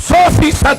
100%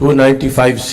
295C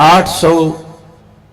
800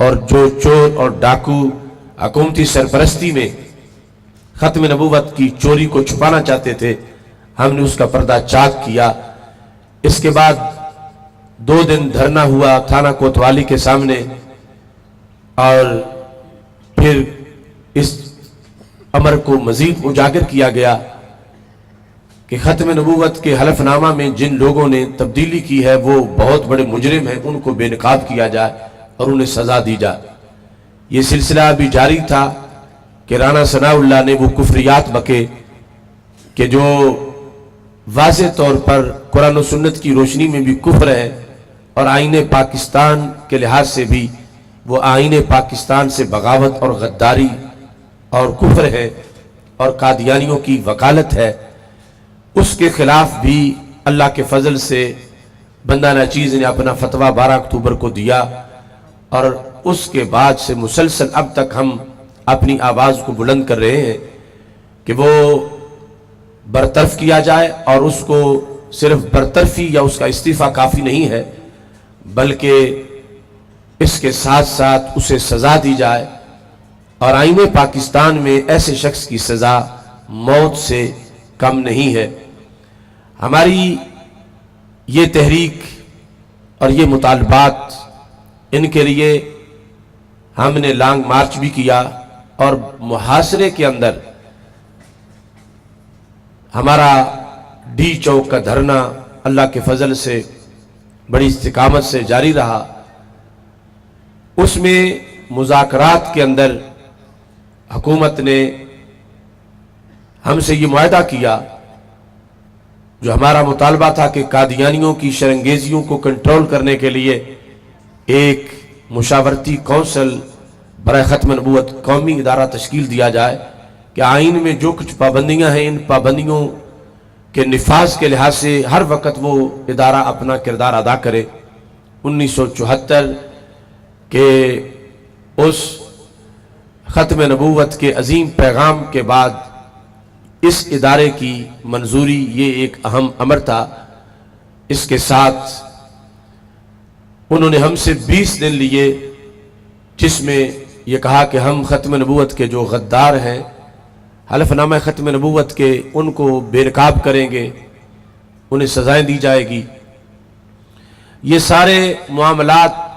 اور جو چور اور ڈاکو حکومتی سرپرستی میں ختم نبوت کی چوری کو چھپانا چاہتے تھے، ہم نے اس کا پردہ چاک کیا۔ اس کے بعد 2 دن دھرنا ہوا تھانہ کوتوالی کے سامنے، اور پھر اس امر کو مزید اجاگر کیا گیا کہ ختم نبوت کے حلف نامہ میں جن لوگوں نے تبدیلی کی ہے وہ بہت بڑے مجرم ہیں، ان کو بے نقاب کیا جائے اور انہیں سزا دی جائے۔ یہ سلسلہ ابھی جاری تھا کہ رانا ثناء اللہ نے وہ کفریات بکے کہ جو واضح طور پر قرآن و سنت کی روشنی میں بھی کفر ہے، اور آئین پاکستان کے لحاظ سے بھی وہ آئین پاکستان سے بغاوت اور غداری اور کفر ہے اور قادیانیوں کی وکالت ہے۔ اس کے خلاف بھی اللہ کے فضل سے بندہ ناچیز نے اپنا فتویٰ 12 اکتوبر کو دیا، اور اس کے بعد سے مسلسل اب تک ہم اپنی آواز کو بلند کر رہے ہیں کہ وہ برطرف کیا جائے، اور اس کو صرف برطرفی یا اس کا استعفیٰ کافی نہیں ہے، بلکہ اس کے ساتھ ساتھ اسے سزا دی جائے۔ اور آئین پاکستان میں ایسے شخص کی سزا موت سے کم نہیں ہے۔ ہماری یہ تحریک اور یہ مطالبات، ان کے لیے ہم نے لانگ مارچ بھی کیا، اور محاصرے کے اندر ہمارا ڈی چوک کا دھرنا اللہ کے فضل سے بڑی استقامت سے جاری رہا۔ اس میں مذاکرات کے اندر حکومت نے ہم سے یہ معاہدہ کیا، جو ہمارا مطالبہ تھا کہ قادیانیوں کی شرنگیزیوں کو کنٹرول کرنے کے لیے ایک مشاورتی کونسل برائے ختم نبوت قومی ادارہ تشکیل دیا جائے، کہ آئین میں جو کچھ پابندیاں ہیں ان پابندیوں کے نفاذ کے لحاظ سے ہر وقت وہ ادارہ اپنا کردار ادا کرے۔ 1974 کے اس ختم نبوت کے عظیم پیغام کے بعد اس ادارے کی منظوری یہ ایک اہم امر تھا۔ اس کے ساتھ انہوں نے ہم سے 20 دن لیے، جس میں یہ کہا کہ ہم ختم نبوت کے جو غدار ہیں، حلف نامہ ختم نبوت کے، ان کو بے نقاب کریں گے، انہیں سزائیں دی جائے گی۔ یہ سارے معاملات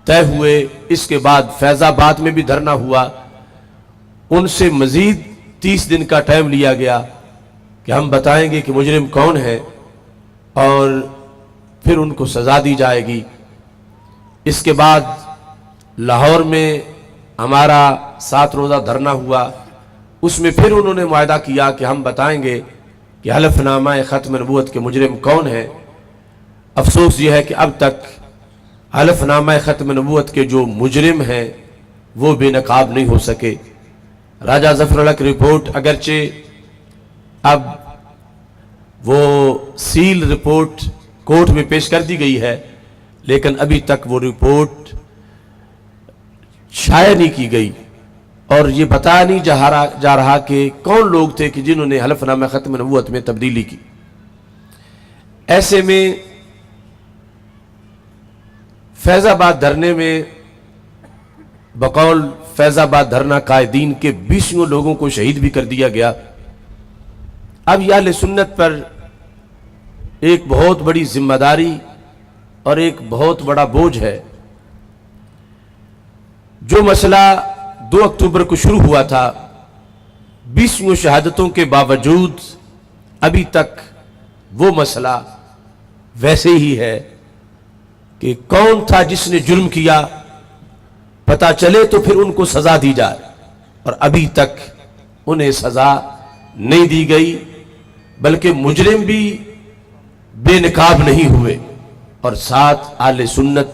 طے ہوئے۔ اس کے بعد فیض آباد میں بھی دھرنا ہوا، ان سے مزید 30 دن کا ٹائم لیا گیا کہ ہم بتائیں گے کہ مجرم کون ہے، اور پھر ان کو سزا دی جائے گی۔ اس کے بعد لاہور میں ہمارا 7 روزہ دھرنا ہوا، اس میں پھر انہوں نے معاہدہ کیا کہ ہم بتائیں گے کہ حلف نامہ ختم نبوت کے مجرم کون ہے۔ افسوس یہ ہے کہ اب تک حلف نامہ ختم نبوت کے جو مجرم ہیں وہ بے نقاب نہیں ہو سکے۔ راجہ ظفر اللہ کی رپورٹ اگرچہ اب وہ سیل رپورٹ کورٹ میں پیش کر دی گئی ہے، لیکن ابھی تک وہ رپورٹ شائع نہیں کی گئی، اور یہ بتایا نہیں جا رہا کہ کون لوگ تھے کہ جنہوں نے حلف نامہ ختم نبوت میں تبدیلی کی۔ ایسے میں فیض آباد دھرنے میں بقول فیض آباد دھرنا قائدین کے 20 لوگوں کو شہید بھی کر دیا گیا۔ اب یہ اہل سنت پر ایک بہت بڑی ذمہ داری اور ایک بہت بڑا بوجھ ہے۔ جو مسئلہ 2 اکتوبر کو شروع ہوا تھا، 20 شہادتوں کے باوجود ابھی تک وہ مسئلہ ویسے ہی ہے کہ کون تھا جس نے جرم کیا، پتہ چلے تو پھر ان کو سزا دی جائے، اور ابھی تک انہیں سزا نہیں دی گئی، بلکہ مجرم بھی بے نقاب نہیں ہوئے، اور ساتھ اہل سنت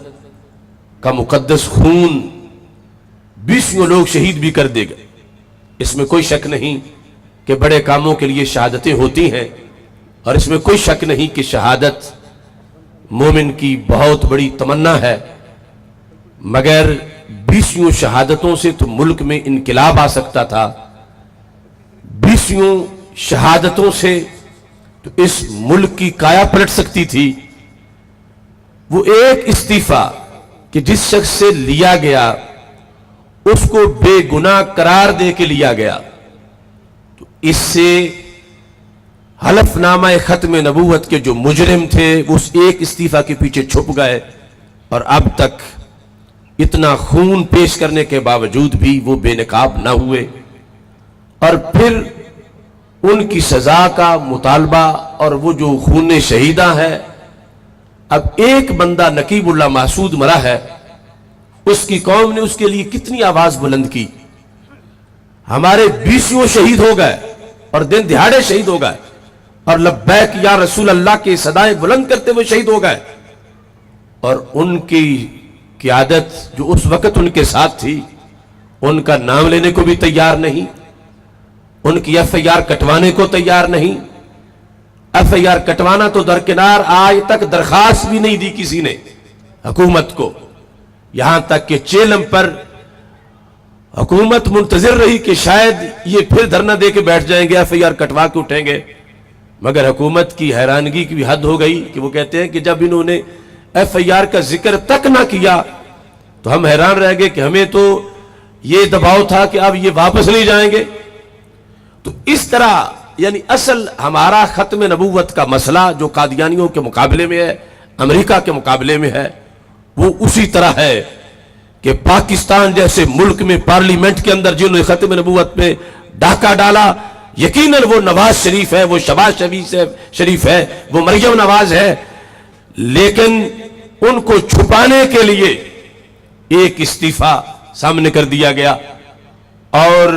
کا مقدس خون 20 لوگ شہید بھی کر دے گئے۔ اس میں کوئی شک نہیں کہ بڑے کاموں کے لیے شہادتیں ہوتی ہیں، اور اس میں کوئی شک نہیں کہ شہادت مومن کی بہت بڑی تمنا ہے، مگر 20 شہادتوں سے تو ملک میں انقلاب آ سکتا تھا، 20 شہادتوں سے تو اس ملک کی کایا پلٹ سکتی تھی۔ وہ ایک استعفیٰ کہ جس شخص سے لیا گیا اس کو بے گناہ قرار دے کے لیا گیا، تو اس سے حلف نامہ ختم نبوت کے جو مجرم تھے وہ اس ایک استعفیٰ کے پیچھے چھپ گئے، اور اب تک اتنا خون پیش کرنے کے باوجود بھی وہ بے نقاب نہ ہوئے، اور پھر ان کی سزا کا مطالبہ، اور وہ جو خون شہیدہ ہے، اب ایک بندہ نقیب اللہ محسود مرا ہے، اس کی قوم نے اس کے لیے کتنی آواز بلند کی، ہمارے 20 شہید ہو گئے اور دن دہاڑے شہید ہو گئے، اور لبیک یا رسول اللہ کی صدائیں بلند کرتے ہوئے شہید ہو گئے، اور ان کی قیادت جو اس وقت ان کے ساتھ تھی ان کا نام لینے کو بھی تیار نہیں، ان کی FIR کٹوانے کو تیار نہیں، FIR کٹوانا تو درکنار، آج تک درخواست بھی نہیں دی کسی نے حکومت کو، یہاں تک کہ چیلم پر حکومت منتظر رہی کہ شاید یہ پھر دھرنا دے کے بیٹھ جائیں گے، FIR کٹوا کے اٹھیں گے، مگر حکومت کی حیرانگی کی بھی حد ہو گئی کہ وہ کہتے ہیں کہ جب انہوں نے FIR کا ذکر تک نہ کیا تو ہم حیران رہ گئے کہ ہمیں تو یہ دباؤ تھا کہ اب یہ واپس نہیں جائیں گے۔ تو اس طرح یعنی اصل ہمارا ختم نبوت کا مسئلہ جو قادیانیوں کے مقابلے میں ہے، امریکہ کے مقابلے میں ہے، وہ اسی طرح ہے کہ پاکستان جیسے ملک میں پارلیمنٹ کے اندر جنہوں نے ختم نبوت میں ڈاکہ ڈالا، یقیناً وہ نواز شریف ہے، وہ شہباز شریف ہے، وہ مریم نواز ہے، لیکن ان کو چھپانے کے لیے ایک استعفیٰ سامنے کر دیا گیا۔ اور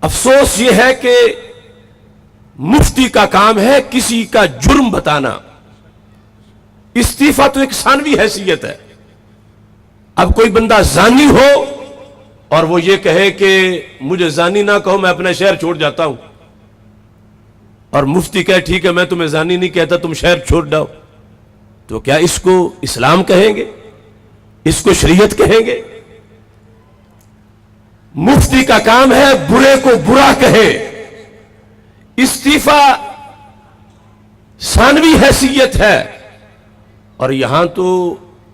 افسوس یہ ہے کہ مفتی کا کام ہے کسی کا جرم بتانا، استعفیٰ تو ایک ثانوی حیثیت ہے۔ اب کوئی بندہ زانی ہو اور وہ یہ کہے کہ مجھے زانی نہ کہو، میں اپنا شہر چھوڑ جاتا ہوں، اور مفتی کہے ٹھیک ہے میں تمہیں زانی نہیں کہتا، تم شہر چھوڑ جاؤ، تو کیا اس کو اسلام کہیں گے؟ اس کو شریعت کہیں گے؟ مفتی کا کام ہے برے کو برا کہے، استعفیٰ ثانوی حیثیت ہے، اور یہاں تو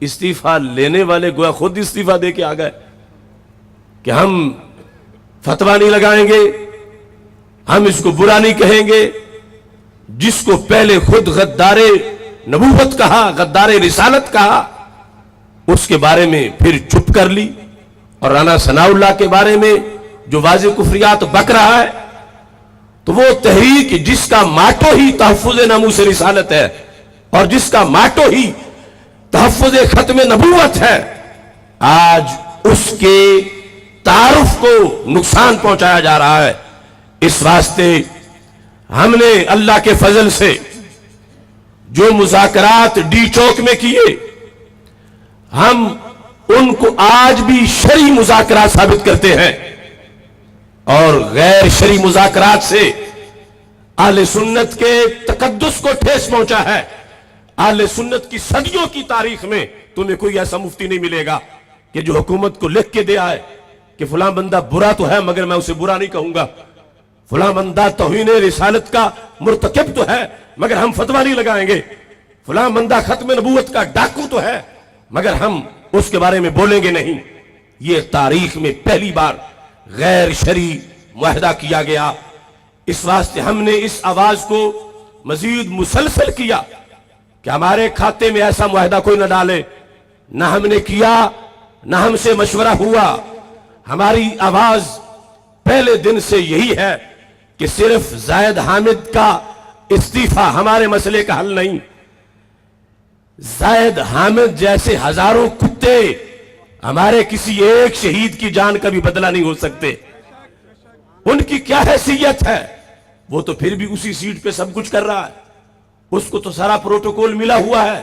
استعفیٰ لینے والے گویا خود استعفیٰ دے کے آ گئے کہ ہم فتویٰ نہیں لگائیں گے، ہم اس کو برا نہیں کہیں گے۔ جس کو پہلے خود غدار نبوت کہا، غدار رسالت کہا، اس کے بارے میں پھر چپ کر لی، اور رانا ثناء اللہ کے بارے میں جو واضح کفریات بک رہا ہے، تو وہ تحریک جس کا ماٹو ہی تحفظ ناموس رسالت ہے اور جس کا ماٹو ہی تحفظ ختم نبوت ہے، آج اس کے تعارف کو نقصان پہنچایا جا رہا ہے۔ اس واسطے ہم نے اللہ کے فضل سے جو مذاکرات ڈی چوک میں کیے، ہم ان کو آج بھی شرعی مذاکرات ثابت کرتے ہیں، اور غیر شرعی مذاکرات سے اہل سنت کے تقدس کو ٹھیس پہنچا ہے۔ اہل سنت کی صدیوں کی تاریخ میں تمہیں کوئی ایسا مفتی نہیں ملے گا کہ جو حکومت کو لکھ کے دے آئے کہ فلاں بندہ برا تو ہے مگر میں اسے برا نہیں کہوں گا، فلاں بندہ توہین رسالت کا مرتکب تو ہے مگر ہم فتویٰ نہیں لگائیں گے، فلاں بندہ ختم نبوت کا ڈاکو تو ہے مگر ہم اس کے بارے میں بولیں گے نہیں۔ یہ تاریخ میں پہلی بار غیر شرعی معاہدہ کیا گیا۔ اس واسطے ہم نے اس آواز کو مزید مسلسل کیا کہ ہمارے کھاتے میں ایسا معاہدہ کوئی نہ ڈالے، نہ ہم نے کیا نہ ہم سے مشورہ ہوا۔ ہماری آواز پہلے دن سے یہی ہے کہ صرف زاہد حامد کا استعفیٰ ہمارے مسئلے کا حل نہیں، زاہد حامد جیسے ہزاروں کتے ہمارے کسی ایک شہید کی جان کا بھی بدلہ نہیں ہو سکتے۔ ان کی کیا حیثیت ہے؟ وہ تو پھر بھی اسی سیٹ پہ سب کچھ کر رہا ہے، اس کو تو سارا پروٹوکول ملا ہوا ہے،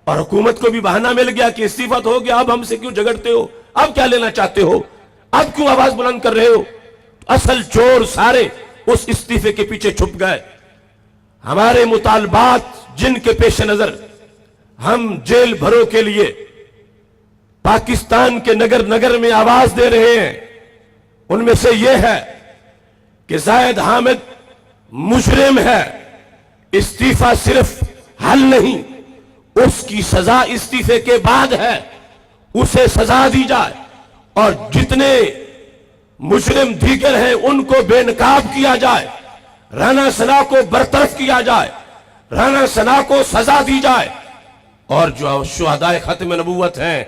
اور حکومت کو بھی بہانہ مل گیا کہ استعفیٰ تو ہو گیا، اب ہم سے کیوں جھگڑتے ہو، اب کیا لینا چاہتے ہو، اب کیوں آواز بلند کر رہے ہو؟ اصل چور سارے اس استعفے کے پیچھے چھپ گئے۔ ہمارے مطالبات جن کے پیش نظر ہم جیل بھروں کے لیے پاکستان کے نگر نگر میں آواز دے رہے ہیں، ان میں سے یہ ہے کہ زاہد حامد مجرم ہے، استعفیٰ صرف حل نہیں، اس کی سزا استعفے کے بعد ہے، اسے سزا دی جائے، اور جتنے مجرم دیگر ہیں ان کو بے نقاب کیا جائے، رانا ثنا کو برطرف کیا جائے، رانا ثنا کو سزا دی جائے، اور جو شہدائے ختم نبوت ہیں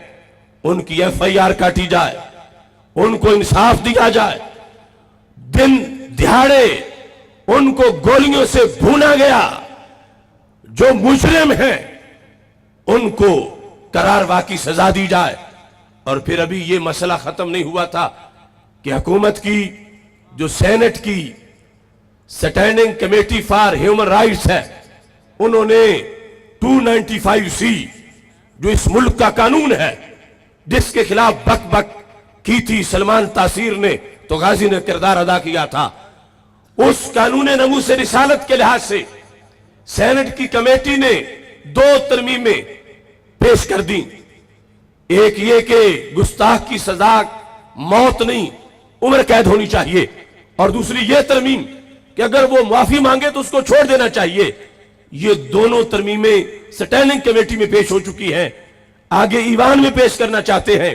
ان کی FIR کاٹی جائے، ان کو انصاف دیا جائے، دن دہاڑے ان کو گولیوں سے بھونا گیا، جو مجرم ہیں ان کو قرار واقعی سزا دی جائے۔ اور پھر ابھی یہ مسئلہ ختم نہیں ہوا تھا کہ حکومت کی جو سینٹ کی standing committee for human rights ہے، انہوں نے 295C جو اس ملک کا قانون ہے، جس کے خلاف بک بک کی تھی سلمان تاثیر نے، تو غازی نے کردار ادا کیا تھا، اس قانون ناموس رسالت کے لحاظ سے سینٹ کی کمیٹی نے 2 ترمیمیں پیش کر دیں۔ ایک یہ کہ گستاخ کی سزا موت نہیں، عمر قید ہونی چاہیے، اور دوسری یہ ترمیم کہ اگر وہ معافی مانگے تو اس کو چھوڑ دینا چاہیے۔ یہ دونوں ترمیمیں سٹینڈنگ کمیٹی میں پیش ہو چکی ہیں، آگے ایوان میں پیش کرنا چاہتے ہیں۔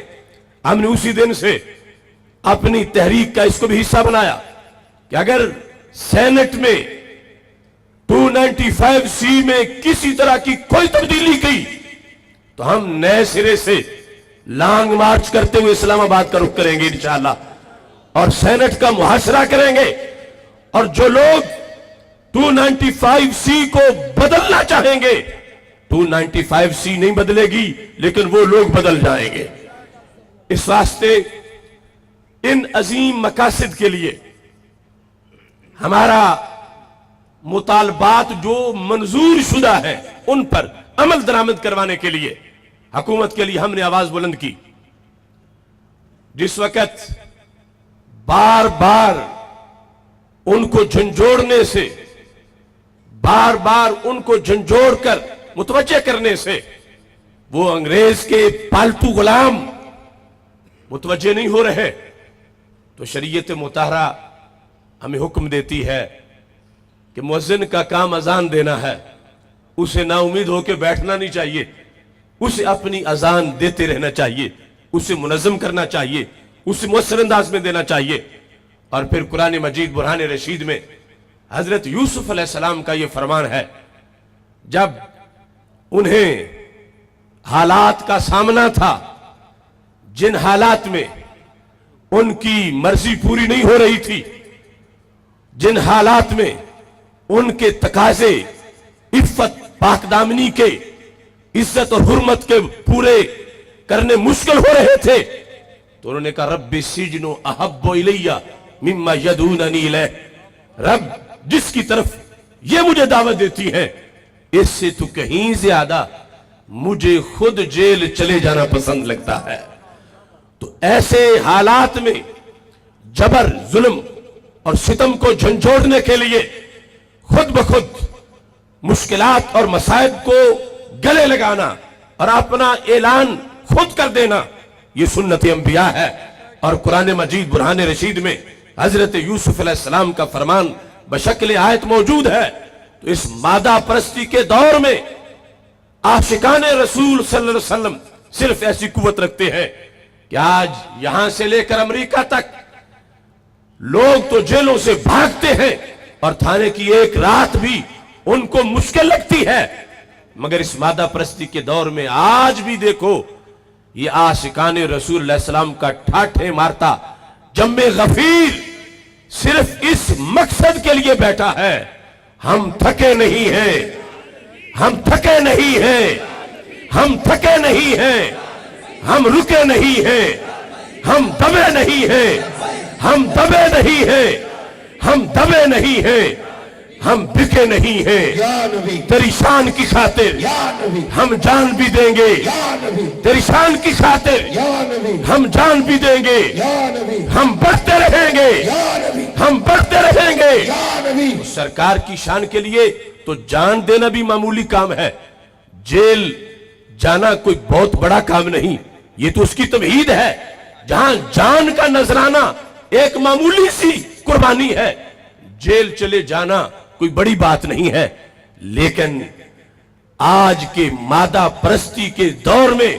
ہم نے اسی دن سے اپنی تحریک کا اس کو بھی حصہ بنایا کہ اگر سینٹ میں 295C میں کسی طرح کی کوئی تبدیلی کی تو ہم نئے سرے سے لانگ مارچ کرتے ہوئے اسلام آباد کا رخ کریں گے انشاءاللہ، اور سینٹ کا محاصرہ کریں گے، اور جو لوگ 295C کو بدلنا چاہیں گے، 295C نہیں بدلے گی لیکن وہ لوگ بدل جائیں گے۔ اس واسطے ان عظیم مقاصد کے لیے ہمارا مطالبات جو منظور شدہ ہے ان پر عمل درآمد کروانے کے لیے حکومت کے لیے ہم نے آواز بلند کی۔ جس وقت بار بار ان کو جھنجھوڑنے سے، بار بار ان کو جھنجھوڑ کر متوجہ کرنے سے وہ انگریز کے پالتو غلام متوجہ نہیں ہو رہے، تو شریعت مطہرہ ہمیں حکم دیتی ہے کہ مؤذن کا کام اذان دینا ہے، اسے نا امید ہو کے بیٹھنا نہیں چاہیے، اسے اپنی اذان دیتے رہنا چاہیے، اسے منظم کرنا چاہیے، اسے مؤثر انداز میں دینا چاہیے۔ اور پھر قرآن مجید برہان رشید میں حضرت یوسف علیہ السلام کا یہ فرمان ہے، جب انہیں حالات کا سامنا تھا، جن حالات میں ان کی مرضی پوری نہیں ہو رہی تھی، جن حالات میں ان کے تقاضے عفت پاک دامنی کے، عزت اور حرمت کے پورے کرنے مشکل ہو رہے تھے، تو انہوں نے کہا رب السجن احب الی مما یدعوننی الیہ، رب جس کی طرف یہ مجھے دعوت دیتی ہے اس سے تو کہیں زیادہ مجھے خود جیل چلے جانا پسند لگتا ہے۔ تو ایسے حالات میں جبر، ظلم اور ستم کو جھنجھوڑنے کے لیے خود بخود مشکلات اور مصائب کو گلے لگانا اور اپنا اعلان خود کر دینا، یہ سنت انبیاء ہے۔ اور قرآن مجید برہان رشید میں حضرت یوسف علیہ السلام کا فرمان بشکل آیت موجود ہے۔ تو اس مادہ پرستی کے دور میں عاشقان رسول صلی اللہ علیہ وسلم صرف ایسی قوت رکھتے ہیں کہ آج یہاں سے لے کر امریکہ تک لوگ تو جیلوں سے بھاگتے ہیں اور تھانے کی ایک رات بھی ان کو مشکل لگتی ہے، مگر اس مادہ پرستی کے دور میں آج بھی دیکھو یہ عاشقان رسول علیہ السلام کا ٹھاٹھے مارتا جم غفیر صرف اس مقصد کے لیے بیٹھا ہے، ہم تھکے نہیں ہیں، ہم تھکے نہیں ہیں، ہم تھکے نہیں ہیں، ہم رکے نہیں ہیں، ہم دبے نہیں ہیں، ہم دبے نہیں ہیں، ہم دبے نہیں ہیں، ہم بکے نہیں ہیں۔ تیری شان کی خاطر ہم جان بھی دیں گے، تیری شان کی خاطر ہم جان بھی دیں گے، ہم بڑھتے رہیں گے، ہم بڑھتے رہیں گے۔ سرکار کی شان کے لیے تو جان دینا بھی معمولی کام ہے، جیل جانا کوئی بہت بڑا کام نہیں، یہ تو اس کی تمہید ہے، جہاں جان کا نذرانہ ایک معمولی سی قربانی ہے، جیل چلے جانا کوئی بڑی بات نہیں ہے۔ لیکن آج کے مادہ پرستی کے دور میں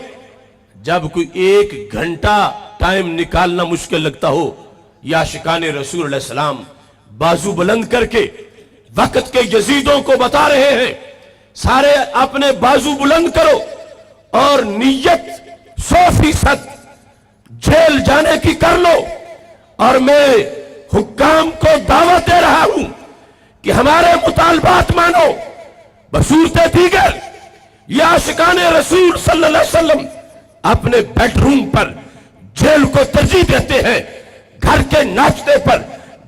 جب کوئی 1 گھنٹہ ٹائم نکالنا مشکل لگتا ہو، یا عاشقان رسول علیہ السلام بازو بلند کر کے وقت کے یزیدوں کو بتا رہے ہیں سارے اپنے بازو بلند کرو اور نیت 100% جیل جانے کی کر لو، اور میں حکام کو دعوت دے رہا ہوں کہ ہمارے مطالبات مانو بصورت دیگر۔ یہ عاشقان رسول صلی اللہ علیہ وسلم اپنے بیڈ روم پر جیل کو ترجیح دیتے ہیں، گھر کے ناشتے پر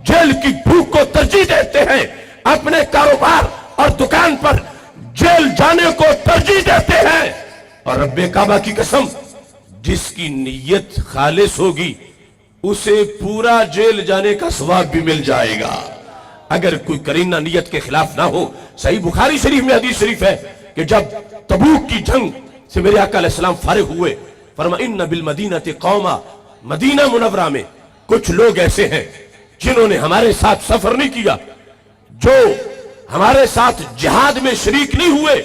جیل کی بھوک کو ترجیح دیتے ہیں، اپنے کاروبار اور دکان پر جیل جانے کو ترجیح دیتے ہیں۔ اور رب کعبہ کی قسم، جس کی نیت خالص ہوگی اسے پورا جیل جانے کا ثواب بھی مل جائے گا، اگر کوئی قرینہ نیت کے خلاف نہ ہو۔ صحیح بخاری شریف میں حدیث شریف ہے کہ جب تبوک کی جنگ سے میرے آقا علیہ السلام فارغ ہوئے، فرمایا ان بالمدینۃ قوما، مدینہ منورہ میں کچھ لوگ ایسے ہیں جنہوں نے ہمارے ساتھ سفر نہیں کیا، جو ہمارے ساتھ جہاد میں شریک نہیں ہوئے،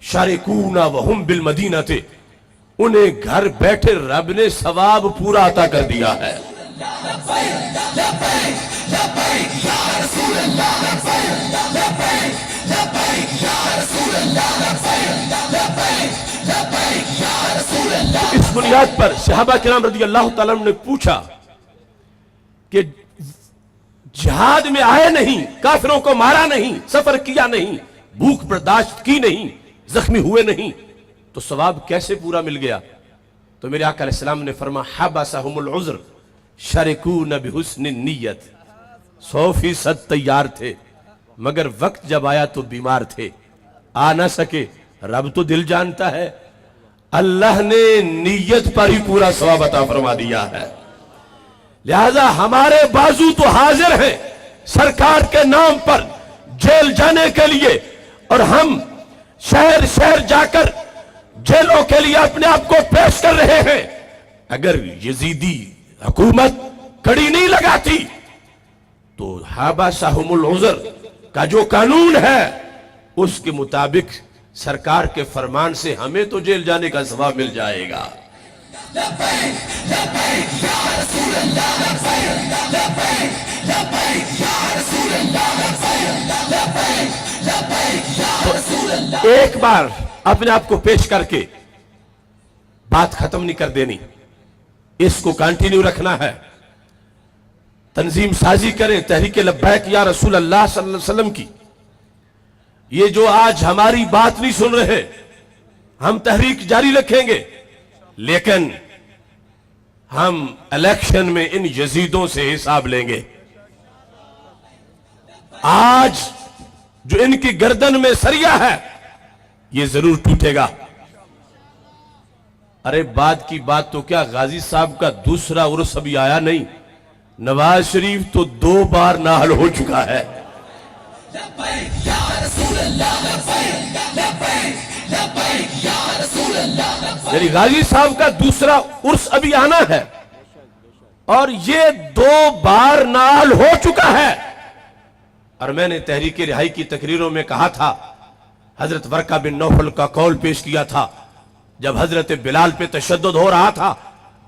شارکونا وہم بالمدینۃ، انہیں گھر بیٹھے رب نے ثواب پورا عطا کر دیا ہے۔ اس بنیاد پر صحابہ کرام رضی اللہ تعالیٰ عنہ نے پوچھا کہ جہاد میں آئے نہیں، کافروں کو مارا نہیں، سفر کیا نہیں، بھوک برداشت کی نہیں، زخمی ہوئے نہیں، تو ثواب کیسے پورا مل گیا؟ تو میرے آقا علیہ السلام نے فرمایا حبسہم العذر شارکون بحسن النیت، 100% تیار تھے مگر وقت جب آیا تو بیمار تھے، آ نہ سکے۔ رب تو دل جانتا ہے، اللہ نے نیت پر ہی پورا ثواب عطا فرما دیا ہے۔ لہذا ہمارے بازو تو حاضر ہیں سرکار کے نام پر جیل جانے کے لیے، اور ہم شہر شہر جا کر جیلوں کے لیے اپنے آپ کو پیش کر رہے ہیں۔ اگر یزیدی حکومت کڑی نہیں لگاتی تو حبسہم العذر کا جو قانون ہے اس کے مطابق سرکار کے فرمان سے ہمیں تو جیل جانے کا ثواب مل جائے گا۔ ایک بار اپنے آپ کو پیش کر کے بات ختم نہیں کر دینی، اس کو کنٹینیو رکھنا ہے، تنظیم سازی کریں تحریک لبیک یا رسول اللہ صلی اللہ علیہ وسلم کی۔ یہ جو آج ہماری بات نہیں سن رہے، ہم تحریک جاری رکھیں گے، لیکن ہم الیکشن میں ان یزیدوں سے حساب لیں گے۔ آج جو ان کی گردن میں سریا ہے یہ ضرور ٹوٹے گا۔ ارے بات کی بات تو کیا، غازی صاحب کا دوسرا عرس ابھی آیا نہیں، نواز شریف تو 2 بار نااہل ہو چکا ہے۔ یعنی غازی صاحب کا دوسرا عرس ابھی آنا ہے اور یہ 2 بار نااہل ہو چکا ہے۔ اور میں نے تحریک رہائی کی تقریروں میں کہا تھا، حضرت ورقہ بن نوفل کا قول پیش کیا تھا، جب حضرت بلال پہ تشدد ہو رہا تھا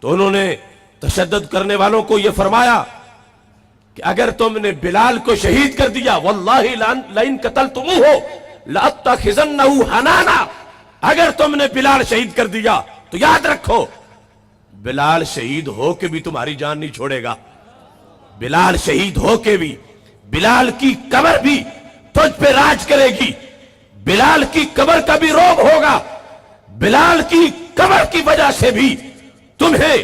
تو انہوں نے تشدد کرنے والوں کو یہ فرمایا کہ اگر تم نے بلال کو شہید کر دیا واللہ لئن قتلتموہ لأتخذنہ حنانا، اگر تم نے بلال شہید کر دیا تو یاد رکھو بلال شہید ہو کے بھی تمہاری جان نہیں چھوڑے گا، بلال شہید ہو کے بھی، بلال کی قبر بھی تجھ پہ راج کرے گی، بلال کی قبر کا بھی روب ہوگا، بلال کی قبر کی وجہ سے بھی تمہیں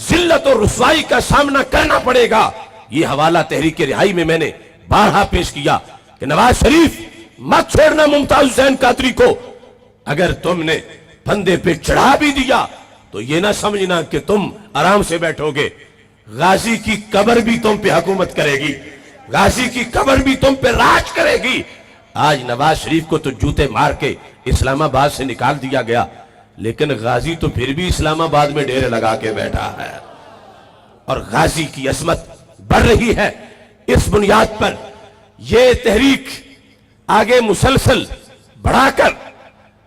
ذلت اور رسوائی کا سامنا کرنا پڑے گا۔ یہ حوالہ تحریک رہائی میں نے بارہا پیش کیا کہ نواز شریف مت چھوڑنا ممتاز حسین قادری کو، اگر تم نے پھندے پہ چڑھا بھی دیا تو یہ نہ سمجھنا کہ تم آرام سے بیٹھو گے، غازی کی قبر بھی تم پہ حکومت کرے گی، غازی کی قبر بھی تم پہ راج کرے گی۔ آج نواز شریف کو تو جوتے مار کے اسلام آباد سے نکال دیا گیا، لیکن غازی تو پھر بھی اسلام آباد میں ڈیرے لگا کے بیٹھا ہے، اور غازی کی عظمت بڑھ رہی ہے۔ اس بنیاد پر یہ تحریک آگے مسلسل بڑھا کر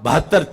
72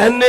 NA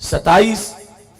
27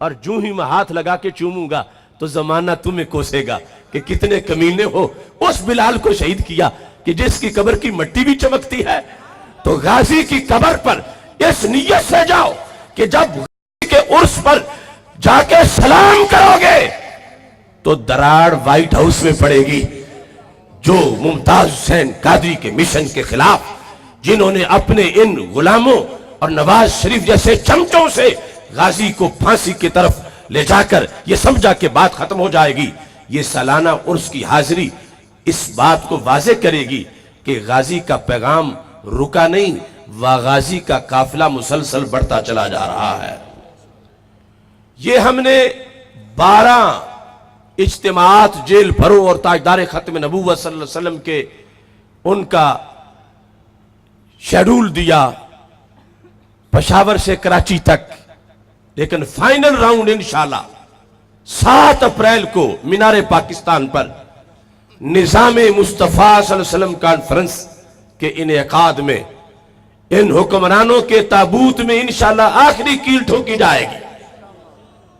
اور جو ہی میں ہاتھ لگا کے چوموں گا تو زمانہ تمہیں کوسے گا کہ کتنے کمینے ہو۔ اس بلال کو شہید کیا کہ جس کی قبر کی مٹی بھی چمکتی ہے۔ تو غازی کی قبر پر اس نیت سے جاؤ کہ جب غازی کے عرس پر جا کے سلام کرو گے تو دراڑ وائٹ ہاؤس میں پڑے گی۔ جو ممتاز حسین قادری کے مشن کے خلاف جنہوں نے اپنے ان غلاموں اور نواز شریف جیسے چمچوں سے غازی کو پھانسی کی طرف لے جا کر یہ سمجھا کہ بات ختم ہو جائے گی، یہ سالانہ عرس کی حاضری اس بات کو واضح کرے گی کہ غازی کا پیغام رکا نہیں، غازی کا قافلہ مسلسل بڑھتا چلا جا رہا ہے۔ یہ ہم نے 12 اجتماعات جیل بھرو اور تاجدار ختم نبوت صلی اللہ علیہ وسلم کے ان کا شیڈول دیا پشاور سے کراچی تک، لیکن فائنل راؤنڈ انشاءاللہ 7 اپریل کو مینار پاکستان پر نظام مصطفیٰ صلی اللہ علیہ وسلم کانفرنس کے انعقاد میں ان حکمرانوں کے تابوت میں انشاءاللہ آخری کیل ٹھوکی جائے گی۔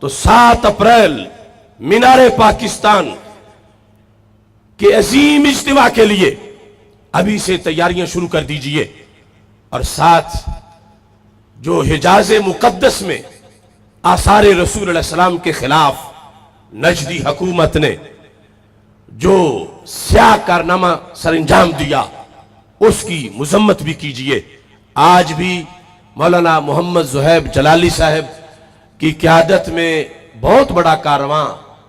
تو 7 اپریل مینار پاکستان کے عظیم اجتماع کے لیے ابھی سے تیاریاں شروع کر دیجئے، اور ساتھ جو حجاز مقدس میں آثار رسول علیہ السلام کے خلاف نجدی حکومت نے جو سیاہ کارنامہ سر انجام دیا اس کی مذمت بھی کیجئے۔ آج بھی مولانا محمد زہیب جلالی صاحب کی قیادت میں بہت بڑا کارواں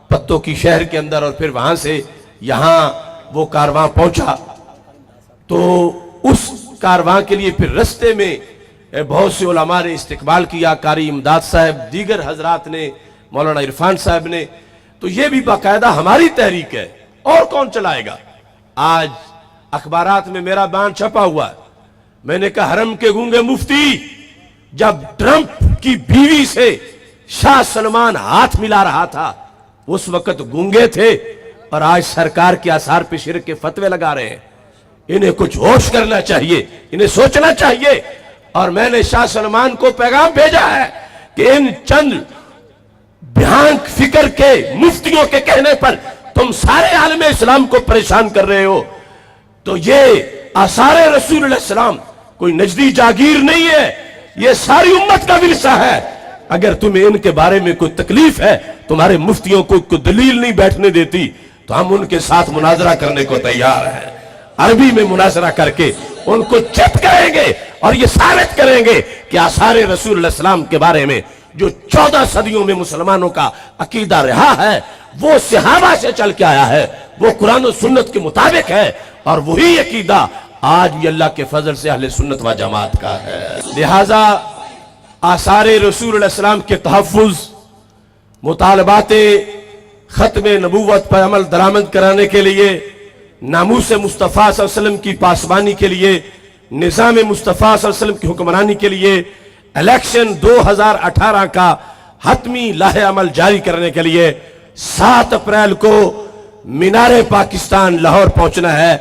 پتوں کی شہر کے اندر اور پھر وہاں سے یہاں وہ کارواں پہنچا، تو اس کارواں کے لیے پھر رستے میں بہت سے علماء نے استقبال کیا، قاری امداد صاحب، دیگر حضرات نے، مولانا عرفان صاحب نے۔ تو یہ بھی باقاعدہ ہماری تحریک ہے، اور کون چلائے گا؟ آج اخبارات میں میرا بیان چھپا ہوا ہے، میں نے کہا حرم کے گونگے مفتی جب ٹرمپ کی بیوی سے شاہ سلمان ہاتھ ملا رہا تھا اس وقت گونگے تھے، اور آج سرکار کے آثار پہ شرک کے فتوے لگا رہے ہیں۔ انہیں کچھ ہوش کرنا چاہیے، انہیں سوچنا چاہیے۔ اور میں نے شاہ سلمان کو پیغام بھیجا ہے کہ ان چند بھیانک فکر کے مفتیوں کے کہنے پر تم سارے عالم اسلام کو پریشان کر رہے ہو، تو یہ آثار رسول اللہ السلام کوئی نجدی جاگیر نہیں ہے، یہ ساری امت کا ورثہ ہے۔ اگر تمہیں ان کے بارے میں کوئی تکلیف ہے، تمہارے مفتیوں کو کوئی دلیل نہیں بیٹھنے دیتی، تو ہم ان کے ساتھ مناظرہ کرنے کو تیار ہیں۔ عربی میں مناظرہ کر کے ان کو چت کریں گے اور یہ ثابت کریں گے کہ آثار رسول اللہ السلام کے بارے میں جو 14 صدیوں میں مسلمانوں کا عقیدہ رہا ہے، وہ صحابہ سے چل کے آیا ہے، وہ قرآن و سنت کے مطابق ہے، اور وہی عقیدہ آج بھی اللہ کے فضل سے اہل سنت و جماعت کا ہے۔ لہٰذا آثار رسول اللہ السلام کے تحفظ، مطالبات ختم نبوت پر عمل درآمد کرانے کے لیے، ناموس مصطفیٰ صلی اللہ علیہ وسلم کی پاسبانی کے لیے، نظام مصطفیٰ صلی اللہ علیہ وسلم کی حکمرانی کے لیے، الیکشن 2018 کا حتمی لائحہ عمل جاری کرنے کے لیے 7 اپریل کو مینار پاکستان لاہور پہنچنا ہے۔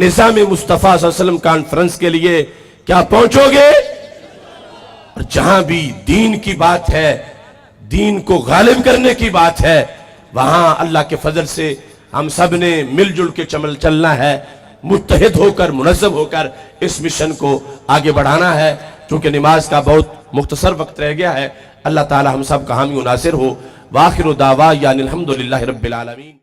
نظام مصطفیٰ صلی اللہ علیہ وسلم کانفرنس کے لیے کیا پہنچو گے؟ اور جہاں بھی دین کی بات ہے، دین کو غالب کرنے کی بات ہے، وہاں اللہ کے فضل سے ہم سب نے مل جل کے چلنا ہے، متحد ہو کر، منظم ہو کر اس مشن کو آگے بڑھانا ہے۔ چونکہ نماز کا بہت مختصر وقت رہ گیا ہے، اللہ تعالی ہم سب کا حامی و ناصر ہو۔ وآخر دعوانا الحمدللہ رب العالمین۔